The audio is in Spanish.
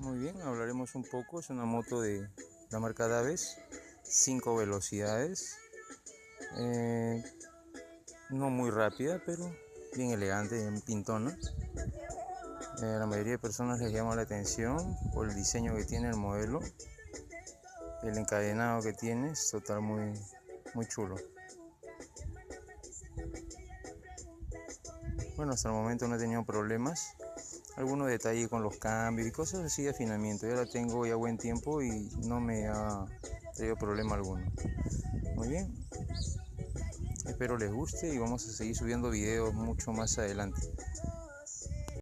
Muy bien, hablaremos un poco. Es una moto de la marca Daves, 5 velocidades, eh, no muy rápida, pero bien elegante, bien pintona. La mayoría de personas les llama la atención por el diseño que tiene el modelo, el encadenado que tiene, es total muy chulo. Bueno, hasta el momento no he tenido problemas. Algunos detalles con los cambios y cosas así de afinamiento. Ya la tengo ya buen tiempo y no me ha tenido problema alguno. Muy bien, espero les guste y vamos a seguir subiendo videos mucho más adelante.